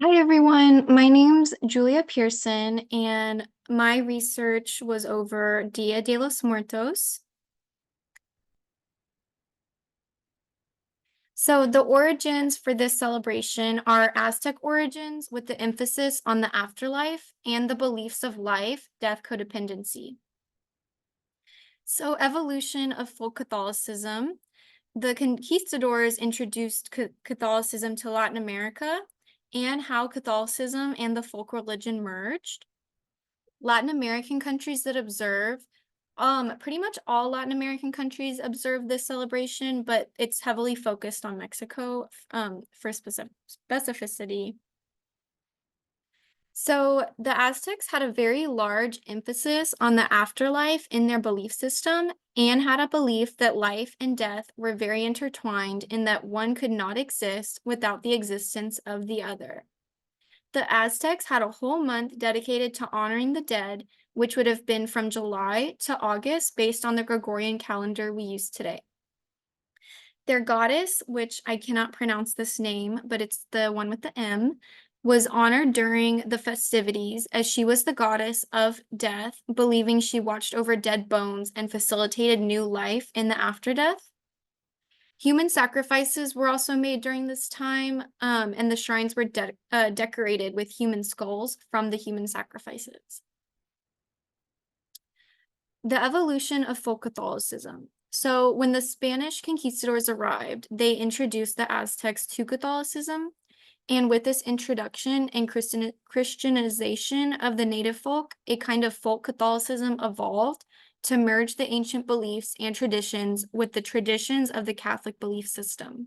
Hi everyone, my name's Julia Pearson and my research was over Dia de los Muertos. So the origins for this celebration are Aztec origins with the emphasis on the afterlife and the beliefs of life, death, codependency. So evolution of folk Catholicism. The conquistadors introduced Catholicism to Latin America and how Catholicism and the folk religion merged. Latin American countries that observe, pretty much all Latin American countries observe this celebration, but it's heavily focused on Mexico, for specificity. So the Aztecs had a very large emphasis on the afterlife in their belief system and had a belief that life and death were very intertwined and that one could not exist without the existence of the other. The Aztecs had a whole month dedicated to honoring the dead, which would have been from July to August based on the Gregorian calendar we use today. Their goddess, which I cannot pronounce this name, but it's the one with the M, was honored during the festivities as she was the goddess of death, believing she watched over dead bones and facilitated new life in the afterdeath. Human sacrifices were also made during this time, and the shrines were decorated with human skulls from the human sacrifices. The evolution of folk Catholicism. So when the Spanish conquistadors arrived, they introduced the Aztecs to Catholicism. And with this introduction and Christianization of the native folk, a kind of folk Catholicism evolved to merge the ancient beliefs and traditions with the traditions of the Catholic belief system.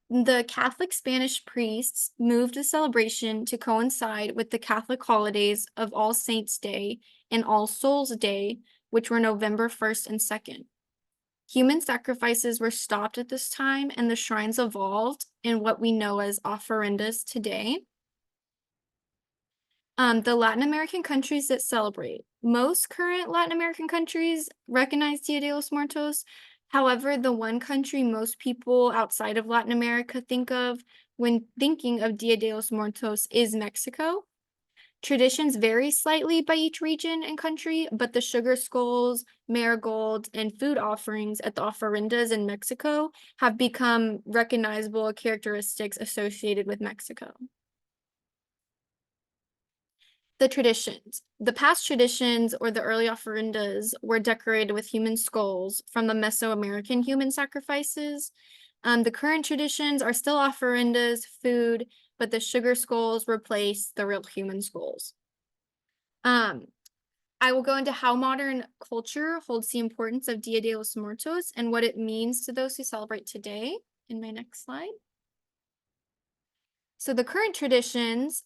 The Catholic Spanish priests moved the celebration to coincide with the Catholic holidays of All Saints' Day and All Souls' Day, which were November 1st and 2nd. Human sacrifices were stopped at this time, and the shrines evolved in what we know as ofrendas today. The Latin American countries that celebrate. Most current Latin American countries recognize Dia de los Muertos. However, the one country most people outside of Latin America think of when thinking of Dia de los Muertos is Mexico. Traditions vary slightly by each region and country, but the sugar skulls, marigold, and food offerings at the ofrendas in Mexico have become recognizable characteristics associated with Mexico. The traditions. The past traditions or the early ofrendas were decorated with human skulls from the Mesoamerican human sacrifices. The current traditions are still ofrendas, food, but the sugar skulls replace the real human skulls. I will go into how modern culture holds the importance of Dia de los Muertos and what it means to those who celebrate today in my next slide. So the current traditions,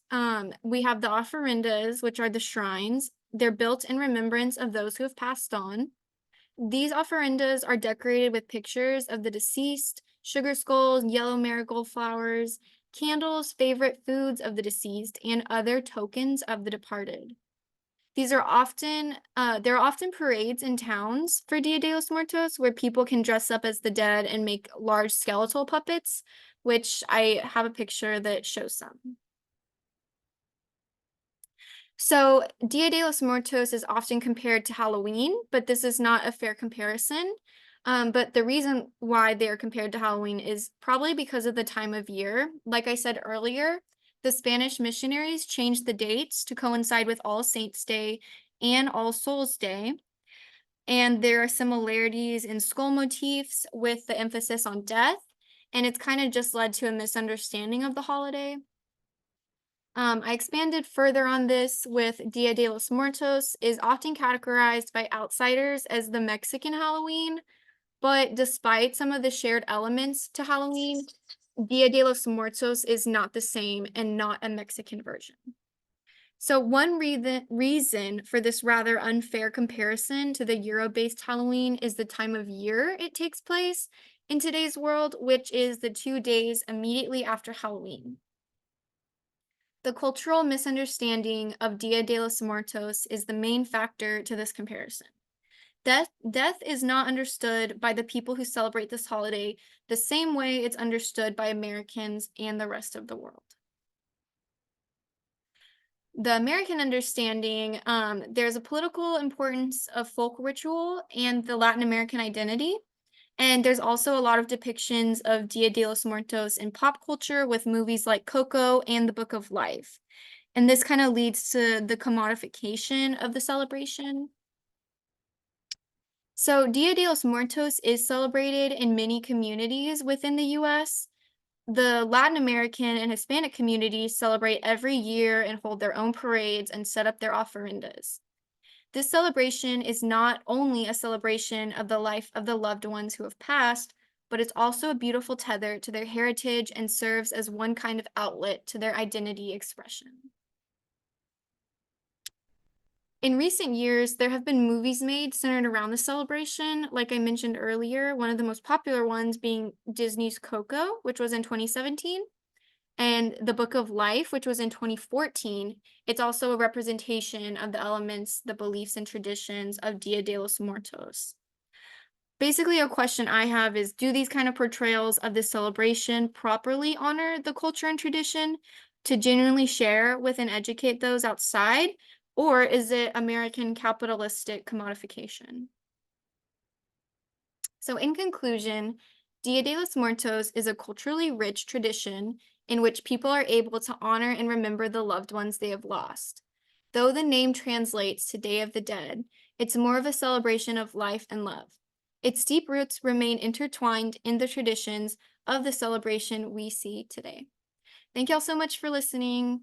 we have the ofrendas, which are the shrines. They're built in remembrance of those who have passed on. These ofrendas are decorated with pictures of the deceased, sugar skulls, yellow marigold flowers, candles, favorite foods of the deceased, and other tokens of the departed. There are often parades in towns for Dia de los Muertos where people can dress up as the dead and make large skeletal puppets, which I have a picture that shows some. So Dia de los Muertos is often compared to Halloween, but this is not a fair comparison. But the reason why they are compared to Halloween is probably because of the time of year. Like I said earlier, the Spanish missionaries changed the dates to coincide with All Saints' Day and All Souls' Day. And there are similarities in skull motifs with the emphasis on death. And it's kind of just led to a misunderstanding of the holiday. I expanded further on this with Dia de los Muertos is often categorized by outsiders as the Mexican Halloween, but despite some of the shared elements to Halloween, Dia de los Muertos is not the same and not a Mexican version. So one reason for this rather unfair comparison to the Euro-based Halloween is the time of year it takes place in today's world, which is the 2 days immediately after Halloween. The cultural misunderstanding of Dia de los Muertos is the main factor to this comparison. Death is not understood by the people who celebrate this holiday the same way it's understood by Americans and the rest of the world. The American understanding, there's a political importance of folk ritual and the Latin American identity. And there's also a lot of depictions of Dia de los Muertos in pop culture with movies like Coco and The Book of Life. And this kind of leads to the commodification of the celebration. So, Dia de los Muertos is celebrated in many communities within the US. The Latin American and Hispanic communities celebrate every year and hold their own parades and set up their ofrendas. This celebration is not only a celebration of the life of the loved ones who have passed, but it's also a beautiful tether to their heritage and serves as one kind of outlet to their identity expression. In recent years, there have been movies made centered around the celebration, like I mentioned earlier, one of the most popular ones being Disney's Coco, which was in 2017, and The Book of Life, which was in 2014. It's also a representation of the elements, the beliefs, and traditions of Dia de los Muertos. Basically, a question I have is, do these kind of portrayals of this celebration properly honor the culture and tradition to genuinely share with and educate those outside, or is it American capitalistic commodification? So, in conclusion, Dia de los Muertos is a culturally rich tradition in which people are able to honor and remember the loved ones they have lost. Though the name translates to Day of the Dead, it's more of a celebration of life and love. Its deep roots remain intertwined in the traditions of the celebration we see today. Thank y'all so much for listening.